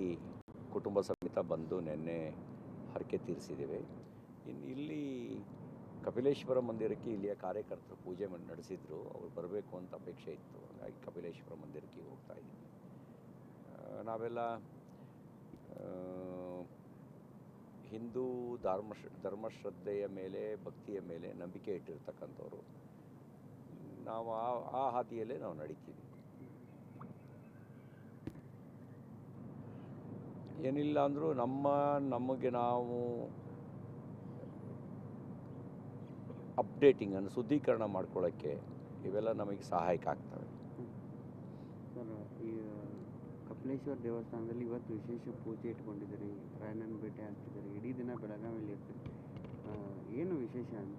ಈ ಕುಟುಂಬ ಸಮೇತ ಬಂದು ನಿನ್ನೆ ಹರಕೆ ತೀರಿಸಿದ್ದೇವೆ. ಇನ್ನು ಇಲ್ಲಿ ಕಪಿಲೇಶ್ವರ ಮಂದಿರಕ್ಕೆ ಇಲ್ಲಿಯ ಕಾರ್ಯಕರ್ತರು ಪೂಜೆ ನಡೆಸಿದ್ರು. ಅವ್ರು ಬರಬೇಕು ಅಂತ ಅಪೇಕ್ಷೆ ಇತ್ತು. ಹಾಗಾಗಿ ಕಪಿಲೇಶ್ವರ ಮಂದಿರಕ್ಕೆ ಹೋಗ್ತಾ ಇದ್ದೀವಿ. ನಾವೆಲ್ಲ ಹಿಂದೂ ಧರ್ಮಶ್ರದ್ಧೆಯ ಮೇಲೆ, ಭಕ್ತಿಯ ಮೇಲೆ ನಂಬಿಕೆ ಇಟ್ಟಿರ್ತಕ್ಕಂಥವ್ರು. ನಾವು ಆ ಹಾದಿಯಲ್ಲೇ ನಾವು ನಡೀತೀವಿ. ಏನಿಲ್ಲ ಅಂದರೂ ನಮಗೆ ನಾವು ಅಪ್ಡೇಟಿಂಗನ್ನು ಶುದ್ಧೀಕರಣ ಮಾಡ್ಕೊಳ್ಳೋಕ್ಕೆ ಇವೆಲ್ಲ ನಮಗೆ ಸಹಾಯಕ ಆಗ್ತವೆ. ಸರ್, ಈ ಕಪಿಲೇಶ್ವರ ದೇವಸ್ಥಾನದಲ್ಲಿ ಇವತ್ತು ವಿಶೇಷ ಪೂಜೆ ಇಟ್ಕೊಂಡಿದ್ದೀರಿ, ರಾಯಣ್ಣನ ಭೇಟಿ ಆಗ್ತಿದ್ದೀರಿ, ಇಡೀ ದಿನ ಬೆಳಗಾವಿಯಲ್ಲಿ ಇರ್ತೀರಿ. ಏನು ವಿಶೇಷ ಅಂತ?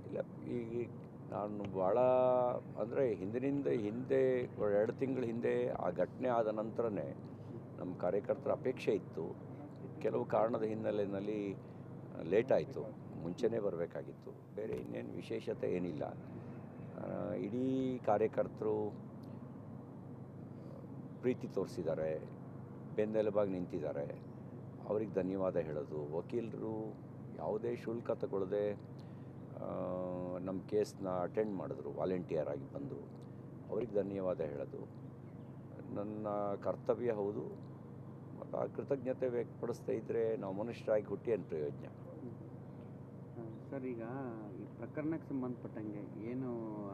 ಇಲ್ಲ, ಈಗ ನಾನು ಭಾಳ ಅಂದರೆ ಹಿಂದೆ 2 ತಿಂಗಳ ಹಿಂದೆ ಆ ಘಟನೆ ಆದ ನಂತರನೇ ನಮ್ಮ ಕಾರ್ಯಕರ್ತರ ಅಪೇಕ್ಷೆ ಇತ್ತು. ಕೆಲವು ಕಾರಣದ ಹಿನ್ನೆಲೆಯಲ್ಲಿ ಲೇಟ್ ಆಯಿತು. ಮುಂಚೆನೇ ಬರಬೇಕಾಗಿತ್ತು. ಬೇರೆ ಇನ್ನೇನು ವಿಶೇಷತೆ ಏನಿಲ್ಲ. ಇಡೀ ಕಾರ್ಯಕರ್ತರು ಪ್ರೀತಿ ತೋರಿಸಿದ್ದಾರೆ, ಬೆನ್ನೆಲುಬಾಗಿ ನಿಂತಿದ್ದಾರೆ. ಅವ್ರಿಗೆ ಧನ್ಯವಾದ ಹೇಳೋದು. ವಕೀಲರು ಯಾವುದೇ ಶುಲ್ಕ ತಗೊಳ್ಳದೆ ನಮ್ಮ ಕೇಸ್ನ ಅಟೆಂಡ್ ಮಾಡಿದ್ರು, ವಾಲಂಟಿಯರ್ ಆಗಿ ಬಂದು. ಅವ್ರಿಗೆ ಧನ್ಯವಾದ ಹೇಳೋದು ನನ್ನ ಕರ್ತವ್ಯ ಹೌದು. ಮತ್ತು ಆ ಕೃತಜ್ಞತೆ ವ್ಯಕ್ತಪಡಿಸ್ತಾ ಇದ್ದರೆ ನಾವು ಮನುಷ್ಯರಾಗಿ ಹುಟ್ಟಿ ಏನು ಪ್ರಯೋಜನ? ಸರ್, ಈಗ ಈ ಪ್ರಕರಣಕ್ಕೆ ಸಂಬಂಧಪಟ್ಟಂಗೆ ಏನು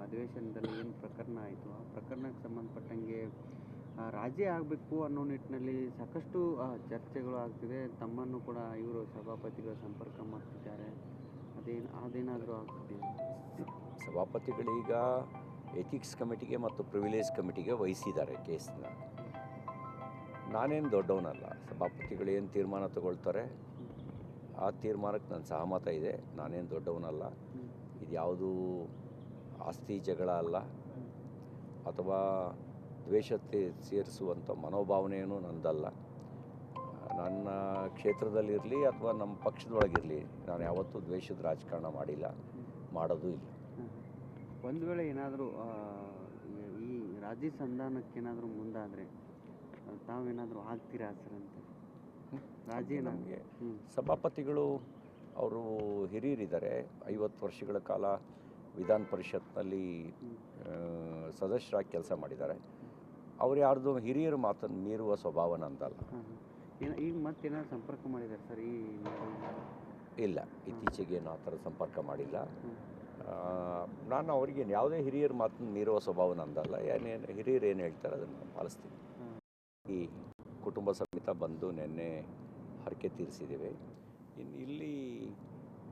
ಅಧಿವೇಶನದಲ್ಲಿ ಏನು ಪ್ರಕರಣ ಆಯಿತು, ಆ ಪ್ರಕರಣಕ್ಕೆ ಸಂಬಂಧಪಟ್ಟಂಗೆ ರಾಜಿ ಆಗಬೇಕು ಅನ್ನೋ ನಿಟ್ಟಿನಲ್ಲಿ ಸಾಕಷ್ಟು ಚರ್ಚೆಗಳು ಆಗ್ತಿದೆ. ತಮ್ಮನ್ನು ಕೂಡ ಇವರು ಸಭಾಪತಿಗಳು ಸಂಪರ್ಕ ಮಾಡ್ತಿದ್ದಾರೆ. ಅದೇನಾದರೂ ಆಗ್ತಿದೆ? ಸಭಾಪತಿಗಳೀಗ ಎಥಿಕ್ಸ್ ಕಮಿಟಿಗೆ ಮತ್ತು ಪ್ರಿವಿಲೇಜ್ ಕಮಿಟಿಗೆ ವಹಿಸಿದ್ದಾರೆ ಕೇಸ್ನ. ನಾನೇನು ದೊಡ್ಡವನಲ್ಲ. ಸಭಾಪತಿಗಳು ಏನು ತೀರ್ಮಾನ ತಗೊಳ್ತಾರೆ ಆ ತೀರ್ಮಾನಕ್ಕೆ ನನ್ನ ಸಹಮತ ಇದೆ. ನಾನೇನು ದೊಡ್ಡವನಲ್ಲ. ಇದು ಯಾವುದೂ ಆಸ್ತಿ ಜಗಳ ಅಲ್ಲ, ಅಥವಾ ದ್ವೇಷತೆ ಸೇರಿಸುವಂಥ ಮನೋಭಾವನೆಯೂ ನನ್ನದಲ್ಲ. ನನ್ನ ಕ್ಷೇತ್ರದಲ್ಲಿರಲಿ ಅಥವಾ ನಮ್ಮ ಪಕ್ಷದೊಳಗಿರಲಿ ನಾನು ಯಾವತ್ತೂ ದ್ವೇಷದ ರಾಜಕಾರಣ ಮಾಡಿಲ್ಲ, ಮಾಡೋದು ಇಲ್ಲ. ಒಂದು ವೇಳೆ ಏನಾದರೂ ಈ ರಾಜಿ ಸಂಧಾನಕ್ಕೆ ಏನಾದರೂ ಮುಂದಾದರೆ ತಾವೇನಾದರೂ ಆಗ್ತೀರಾ ಸರ್ ಅಂತ? ರಾಜಿ ನಮಗೆ ಸಭಾಪತಿಗಳು ಅವರು ಹಿರಿಯರಿದ್ದಾರೆ. 50 ವರ್ಷಗಳ ಕಾಲ ವಿಧಾನ ಪರಿಷತ್ನಲ್ಲಿ ಸದಸ್ಯರಾಗಿ ಕೆಲಸ ಮಾಡಿದ್ದಾರೆ. ಅವ್ರು ಯಾರ್ದು ಹಿರಿಯರ ಮಾತನ್ನು ಮೀರುವ ಸ್ವಭಾವ ನಂದಲ್ಲ. ಈಗ ಮತ್ತೇನಾದ್ರು ಸಂಪರ್ಕ ಮಾಡಿದ್ದಾರೆ ಸರ್? ಇಲ್ಲ, ಇತ್ತೀಚೆಗೇನು ಆ ಥರ ಸಂಪರ್ಕ ಮಾಡಿಲ್ಲ. ನಾನು ಅವ್ರಿಗೆ ಯಾವುದೇ ಹಿರಿಯರ ಮಾತನ್ನು ಮೀರುವ ಸ್ವಭಾವ ನಂದಲ್ಲ. ಹಿರಿಯರು ಏನು ಹೇಳ್ತಾರೆ ಅದನ್ನು ಪಾಲಿಸ್ತೀನಿ. ಈ ಕುಟುಂಬ ಸಮೇತ ಬಂದು ನಿನ್ನೆ ಹರಕೆ ತೀರಿಸಿದ್ದೇವೆ. ಇನ್ನು ಇಲ್ಲಿ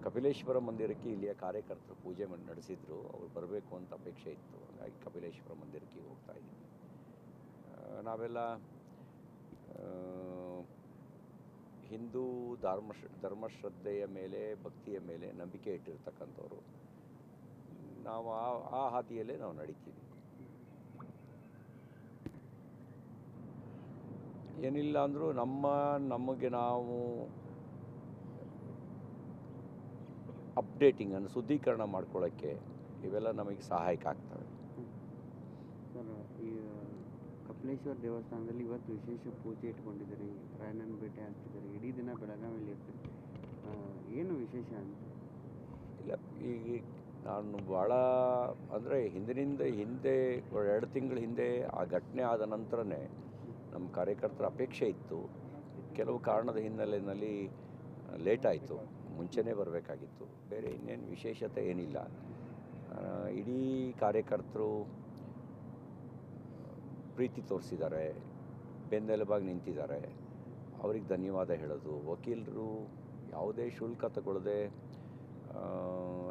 ಕಪಿಲೇಶ್ವರ ಮಂದಿರಕ್ಕೆ ಇಲ್ಲಿಯ ಕಾರ್ಯಕರ್ತರು ಪೂಜೆ ನಡೆಸಿದ್ರು. ಅವ್ರು ಬರಬೇಕು ಅಂತ ಅಪೇಕ್ಷೆ ಇತ್ತು. ಹಾಗಾಗಿ ಕಪಿಲೇಶ್ವರ ಮಂದಿರಕ್ಕೆ ಹೋಗ್ತಾ ಇದ್ದೀವಿ. ನಾವೆಲ್ಲ ಹಿಂದೂ ಧರ್ಮಶ್ರದ್ಧೆಯ ಮೇಲೆ, ಭಕ್ತಿಯ ಮೇಲೆ ನಂಬಿಕೆ ಇಟ್ಟಿರ್ತಕ್ಕಂಥವ್ರು. ನಾವು ಆ ಹಾದಿಯಲ್ಲೇ ನಾವು ನಡೀತೀವಿ. ಏನಿಲ್ಲ ಅಂದರೂ ನಮಗೆ ನಾವು ಅಪ್ಡೇಟಿಂಗನ್ನು ಶುದ್ಧೀಕರಣ ಮಾಡ್ಕೊಳ್ಳೋಕ್ಕೆ ಇವೆಲ್ಲ ನಮಗೆ ಸಹಾಯಕ ಆಗ್ತವೆ. ಸರ್, ಈ ಕಪಿಲೇಶ್ವರ ದೇವಸ್ಥಾನದಲ್ಲಿ ಇವತ್ತು ವಿಶೇಷ ಪೂಜೆ ಇಟ್ಕೊಂಡಿದ್ದೀರಿ, ರಾಯಣ್ಣನ ಭೇಟಿ ಆಗ್ತಿದ್ದೀರಿ, ಇಡೀ ದಿನ ಬೆಳಗಾವಿಯಲ್ಲಿ ಇರ್ತೀರಿ. ಏನು ವಿಶೇಷ ಅಂತ? ಇಲ್ಲ, ಈಗ ನಾನು ಭಾಳ ಅಂದರೆ ಹಿಂದೆ 2 ತಿಂಗಳ ಹಿಂದೆ ಆ ಘಟನೆ ಆದ ನಂತರನೇ ನಮ್ಮ ಕಾರ್ಯಕರ್ತರ ಅಪೇಕ್ಷೆ ಇತ್ತು. ಕೆಲವು ಕಾರಣದ ಹಿನ್ನೆಲೆಯಲ್ಲಿ ಲೇಟ್ ಆಯಿತು. ಮುಂಚೆನೇ ಬರಬೇಕಾಗಿತ್ತು. ಬೇರೆ ಇನ್ನೇನು ವಿಶೇಷತೆ ಏನಿಲ್ಲ. ಇಡೀ ಕಾರ್ಯಕರ್ತರು ಪ್ರೀತಿ ತೋರಿಸಿದ್ದಾರೆ, ಬೆನ್ನೆಲುಬಾಗಿ ನಿಂತಿದ್ದಾರೆ. ಅವ್ರಿಗೆ ಧನ್ಯವಾದ ಹೇಳೋದು. ವಕೀಲರು ಯಾವುದೇ ಶುಲ್ಕ ತಗೊಳ್ಳದೆ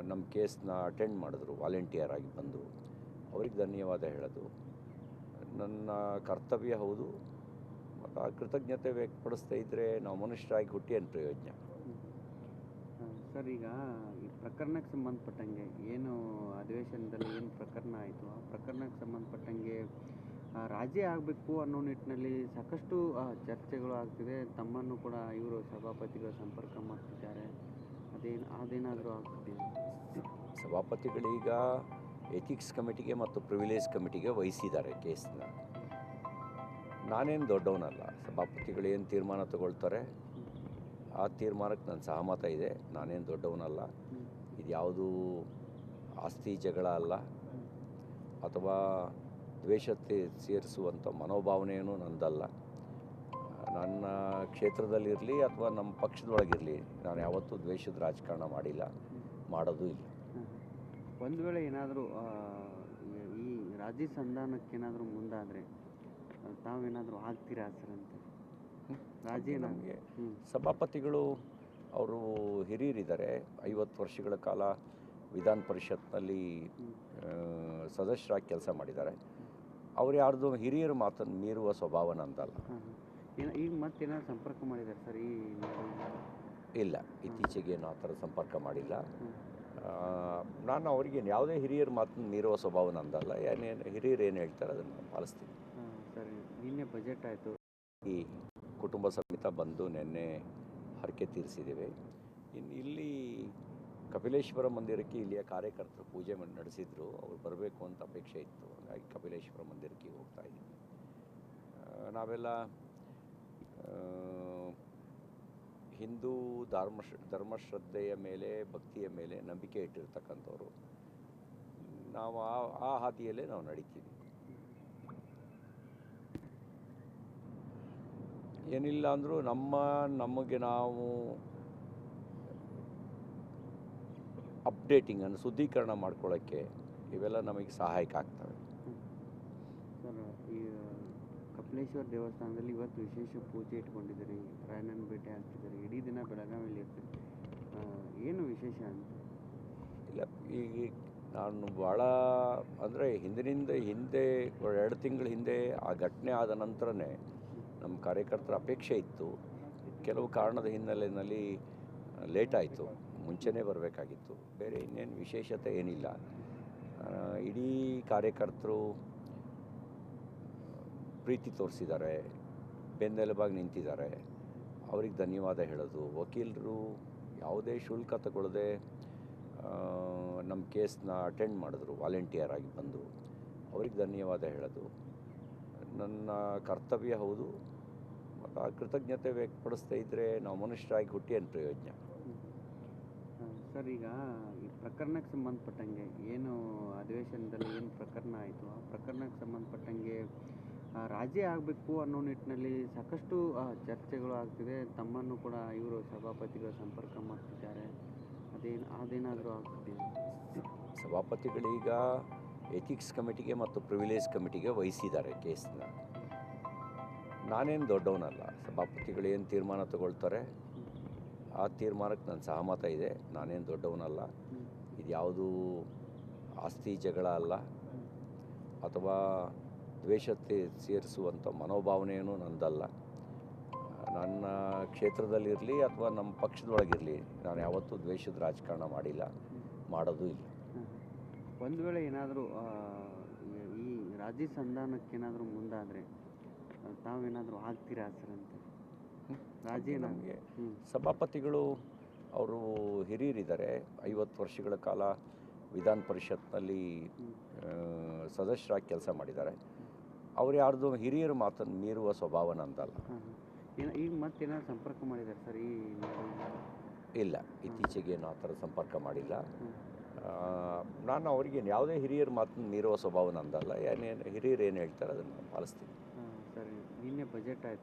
ನಮ್ಮ ಕೇಸ್ನ ಅಟೆಂಡ್ ಮಾಡಿದ್ರು, ವಾಲಂಟಿಯರ್ ಆಗಿ ಬಂದು. ಅವ್ರಿಗೆ ಧನ್ಯವಾದ ಹೇಳೋದು ನನ್ನ ಕರ್ತವ್ಯ ಹೌದು. ಮತ್ತು ಆ ಕೃತಜ್ಞತೆ ವ್ಯಕ್ತಪಡಿಸ್ತಾ ಇದ್ದರೆ ನಾವು ಮನುಷ್ಯರಾಗಿ ಹುಟ್ಟಿ ಏನು ಪ್ರಯೋಜನ? ಸರ್, ಈಗ ಈ ಪ್ರಕರಣಕ್ಕೆ ಸಂಬಂಧಪಟ್ಟಂಗೆ ಏನು ಅಧಿವೇಶನದಲ್ಲಿ ಏನು ಪ್ರಕರಣ ಆಯಿತು, ಆ ಪ್ರಕರಣಕ್ಕೆ ಸಂಬಂಧಪಟ್ಟಂಗೆ ರಾಜಿ ಆಗಬೇಕು ಅನ್ನೋ ನಿಟ್ಟಿನಲ್ಲಿ ಸಾಕಷ್ಟು ಚರ್ಚೆಗಳು ಆಗ್ತಿದೆ. ತಮ್ಮನ್ನು ಕೂಡ ಇವರು ಸಭಾಪತಿಗಳು ಸಂಪರ್ಕ ಮಾಡ್ತಿದ್ದಾರೆ. ಅದೇನಾದರೂ ಆಗ್ತಿದೆ? ಸಭಾಪತಿಗಳೀಗ ಎಥಿಕ್ಸ್ ಕಮಿಟಿಗೆ ಮತ್ತು ಪ್ರಿವಿಲೇಜ್ ಕಮಿಟಿಗೆ ವಹಿಸಿದ್ದಾರೆ ಕೇಸ್ನ. ನಾನೇನು ದೊಡ್ಡವನಲ್ಲ. ಸಭಾಪತಿಗಳು ಏನು ತೀರ್ಮಾನ ತಗೊಳ್ತಾರೆ ಆ ತೀರ್ಮಾನಕ್ಕೆ ನನ್ನ ಸಹಮತ ಇದೆ. ನಾನೇನು ದೊಡ್ಡವನಲ್ಲ. ಇದು ಯಾವುದೂ ಆಸ್ತಿ ಜಗಳ ಅಲ್ಲ ಅಥವಾ ದ್ವೇಷತೆ ಸೇರಿಸುವಂಥ ಮನೋಭಾವನೆಯೂ ನನ್ನದಲ್ಲ. ನನ್ನ ಕ್ಷೇತ್ರದಲ್ಲಿರಲಿ ಅಥವಾ ನಮ್ಮ ಪಕ್ಷದೊಳಗಿರಲಿ ನಾನು ಯಾವತ್ತೂ ದ್ವೇಷದ ರಾಜಕಾರಣ ಮಾಡಿಲ್ಲ, ಮಾಡೋದು ಇಲ್ಲ. ಒಂದು ವೇಳೆ ಏನಾದರೂ ಈ ರಾಜಿ ಸಂಧಾನಕ್ಕೇನಾದರೂ ಮುಂದಾದರೆ ತಾವೇನಾದರೂ ಆಗ್ತೀರಾ ಸರ್ ಅಂತ? ರಾಜಿ ನಮಗೆ ಸಭಾಪತಿಗಳು ಅವರು ಹಿರಿಯರಿದ್ದಾರೆ. 50 ವರ್ಷಗಳ ಕಾಲ ವಿಧಾನ ಪರಿಷತ್ನಲ್ಲಿ ಸದಸ್ಯರಾಗಿ ಕೆಲಸ ಮಾಡಿದ್ದಾರೆ. ಅವ್ರು ಯಾರ್ದು ಹಿರಿಯರ ಮಾತನ್ನು ಮೀರುವ ಸ್ವಭಾವ ನಂದಲ್ಲ. ಈಗ ಮತ್ತೇನಾದ್ರು ಸಂಪರ್ಕ ಮಾಡಿದ್ದಾರೆ ಸರ್ ಈ ಇಲ್ಲ, ಇತ್ತೀಚೆಗೇನು ಆ ಥರ ಸಂಪರ್ಕ ಮಾಡಿಲ್ಲ. ನಾನು ಅವ್ರಿಗೆ ಯಾವುದೇ ಹಿರಿಯರ ಮಾತನ್ನು ಮೀರುವ ಸ್ವಭಾವ ನಂದಲ್ಲ. ಹಿರಿಯರು ಏನು ಹೇಳ್ತಾರೆ ಅದನ್ನು ಪಾಲಿಸ್ತೀನಿ. ಸರಿ, ನಿನ್ನೆ ಬಜೆಟ್ ಆಯಿತು. ಈ ಕುಟುಂಬ ಸಮೇತ ಬಂದು ನಿನ್ನೆ ಹರಕೆ ತೀರಿಸಿದ್ದೇವೆ. ಇನ್ನು ಇಲ್ಲಿ ಕಪಿಲೇಶ್ವರ ಮಂದಿರಕ್ಕೆ ಇಲ್ಲಿಯ ಕಾರ್ಯಕರ್ತರು ಪೂಜೆ ನಡೆಸಿದ್ರು. ಅವ್ರು ಬರಬೇಕು ಅಂತ ಅಪೇಕ್ಷೆ ಇತ್ತು. ಹಾಗಾಗಿ ಕಪಿಲೇಶ್ವರ ಮಂದಿರಕ್ಕೆ ಹೋಗ್ತಾ ಇದ್ದೀವಿ. ನಾವೆಲ್ಲ ಹಿಂದೂ ಧರ್ಮಶ್ರದ್ಧೆಯ ಮೇಲೆ, ಭಕ್ತಿಯ ಮೇಲೆ ನಂಬಿಕೆ ಇಟ್ಟಿರ್ತಕ್ಕಂಥವ್ರು. ನಾವು ಆ ಹಾದಿಯಲ್ಲೇ ನಾವು ನಡೀತೀವಿ. ಏನಿಲ್ಲ ಅಂದರೂ ನಮಗೆ ನಾವು ಅಪ್ಡೇಟಿಂಗನ್ನು ಶುದ್ಧೀಕರಣ ಮಾಡ್ಕೊಳ್ಳೋಕ್ಕೆ ಇವೆಲ್ಲ ನಮಗೆ ಸಹಾಯಕ ಆಗ್ತವೆ. ಸರ್, ಈ ಕಪಿಲೇಶ್ವರ ದೇವಸ್ಥಾನದಲ್ಲಿ ಇವತ್ತು ವಿಶೇಷ ಪೂಜೆ ಇಟ್ಕೊಂಡಿದ್ದೀರಿ, ರಾಯಣ್ಣನ ಭೇಟಿ ಆಗ್ತಿದ್ದೀರಿ, ಇಡೀ ದಿನ ಬೆಳಗಾವಿಯಲ್ಲಿ ಇರ್ತೀರಿ. ಏನು ವಿಶೇಷ ಅಂತ? ಇಲ್ಲ, ಈಗ ನಾನು ಭಾಳ ಅಂದರೆ ಹಿಂದೆ 2 ತಿಂಗಳ ಹಿಂದೆ ಆ ಘಟನೆ ಆದ ನಂತರನೇ ನಮ್ಮ ಕಾರ್ಯಕರ್ತರ ಅಪೇಕ್ಷೆ ಇತ್ತು. ಕೆಲವು ಕಾರಣದ ಹಿನ್ನೆಲೆಯಲ್ಲಿ ಲೇಟ್ ಆಯಿತು. ಮುಂಚೆನೇ ಬರಬೇಕಾಗಿತ್ತು. ಬೇರೆ ಇನ್ನೇನು ವಿಶೇಷತೆ ಏನಿಲ್ಲ. ಇಡೀ ಕಾರ್ಯಕರ್ತರು ಪ್ರೀತಿ ತೋರಿಸಿದ್ದಾರೆ, ಬೆನ್ನೆಲುಬಾಗಿ ನಿಂತಿದ್ದಾರೆ. ಅವ್ರಿಗೆ ಧನ್ಯವಾದ ಹೇಳೋದು. ವಕೀಲರು ಯಾವುದೇ ಶುಲ್ಕ ತಗೊಳ್ಳದೆ ನಮ್ಮ ಕೇಸ್ನ ಅಟೆಂಡ್ ಮಾಡಿದ್ರು, ವಾಲಂಟಿಯರ್ ಆಗಿ ಬಂದು. ಅವ್ರಿಗೆ ಧನ್ಯವಾದ ಹೇಳೋದು ನನ್ನ ಕರ್ತವ್ಯ ಹೌದು. ಮತ್ತು ಆ ಕೃತಜ್ಞತೆ ವ್ಯಕ್ತಪಡಿಸ್ತಾ ಇದ್ದರೆ ನಾವು ಮನುಷ್ಯರಾಗಿ ಹುಟ್ಟಿ ಏನು ಪ್ರಯೋಜನ? ಸರ್, ಈಗ ಈ ಪ್ರಕರಣಕ್ಕೆ ಸಂಬಂಧಪಟ್ಟಂಗೆ ಏನು ಅಧಿವೇಶನದಲ್ಲಿ ಏನು ಪ್ರಕರಣ ಆಯಿತು ಆ ಪ್ರಕರಣಕ್ಕೆ ಸಂಬಂಧಪಟ್ಟಂಗೆ ರಾಜಿ ಆಗಬೇಕು ಅನ್ನೋ ನಿಟ್ಟಿನಲ್ಲಿ ಸಾಕಷ್ಟು ಚರ್ಚೆಗಳು ಆಗ್ತಿದೆ. ತಮ್ಮನ್ನು ಕೂಡ ಇವರು ಸಭಾಪತಿಗಳು ಸಂಪರ್ಕ ಮಾಡ್ತಿದ್ದಾರೆ. ಅದೇನಾದರೂ ಆಗ್ತಿದೆ? ಸಭಾಪತಿಗಳೀಗ ಎಥಿಕ್ಸ್ ಕಮಿಟಿಗೆ ಮತ್ತು ಪ್ರಿವಿಲೇಜ್ ಕಮಿಟಿಗೆ ವಹಿಸಿದ್ದಾರೆ ಕೇಸ್ನ. ನಾನೇನು ದೊಡ್ಡವನಲ್ಲ. ಸಭಾಪತಿಗಳು ಏನು ತೀರ್ಮಾನ ತಗೊಳ್ತಾರೆ ಆ ತೀರ್ಮಾನಕ್ಕೆ ನನ್ನ ಸಹಮತ ಇದೆ. ನಾನೇನು ದೊಡ್ಡವನಲ್ಲ. ಇದು ಯಾವುದೂ ಆಸ್ತಿ ಜಗಳ ಅಲ್ಲ ಅಥವಾ ದ್ವೇಷತೆ ಸೇರಿಸುವಂಥ ಮನೋಭಾವನೆಯೂ ನನ್ನದಲ್ಲ. ನನ್ನ ಕ್ಷೇತ್ರದಲ್ಲಿರಲಿ ಅಥವಾ ನಮ್ಮ ಪಕ್ಷದೊಳಗಿರಲಿ ನಾನು ಯಾವತ್ತೂ ದ್ವೇಷದ ರಾಜಕಾರಣ ಮಾಡಿಲ್ಲ, ಮಾಡೋದು ಇಲ್ಲ. ಒಂದು ವೇಳೆ ಏನಾದರೂ ಈ ರಾಜಿ ಸಂಧಾನಕ್ಕೇನಾದರೂ ಮುಂದಾದರೆ ತಾವೇನಾದರೂ ಆಗ್ತೀರಾ ಸರ್ ಅಂತ? ರಾಜಿ ನಮಗೆ ಸಭಾಪತಿಗಳು ಅವರು ಹಿರಿಯರಿದ್ದಾರೆ. 50 ವರ್ಷಗಳ ಕಾಲ ವಿಧಾನ ಪರಿಷತ್ನಲ್ಲಿ ಸದಸ್ಯರಾಗಿ ಕೆಲಸ ಮಾಡಿದ್ದಾರೆ. ಅವ್ರು ಯಾರ್ದು ಹಿರಿಯರ ಮಾತನ್ನು ಮೀರುವ ಸ್ವಭಾವ ನಂದಲ್ಲ. ಈಗ ಮತ್ತೇನಾದ್ರು ಸಂಪರ್ಕ ಮಾಡಿದ್ದಾರೆ ಸರ್ ಈ ಇಲ್ಲ, ಇತ್ತೀಚೆಗೇನು ಆ ಥರ ಸಂಪರ್ಕ ಮಾಡಿಲ್ಲ. ನಾನು ಅವ್ರಿಗೆ ಯಾವುದೇ ಹಿರಿಯರ ಮಾತನ್ನು ಮೀರುವ ಸ್ವಭಾವ ನಂದಲ್ಲ. ಹಿರಿಯರು ಏನು ಹೇಳ್ತಾರೆ ಅದನ್ನು ಪಾಲಿಸ್ತೀನಿ. ಸರಿ, ನಿನ್ನೆ ಬಜೆಟ್ ಆಯಿತು.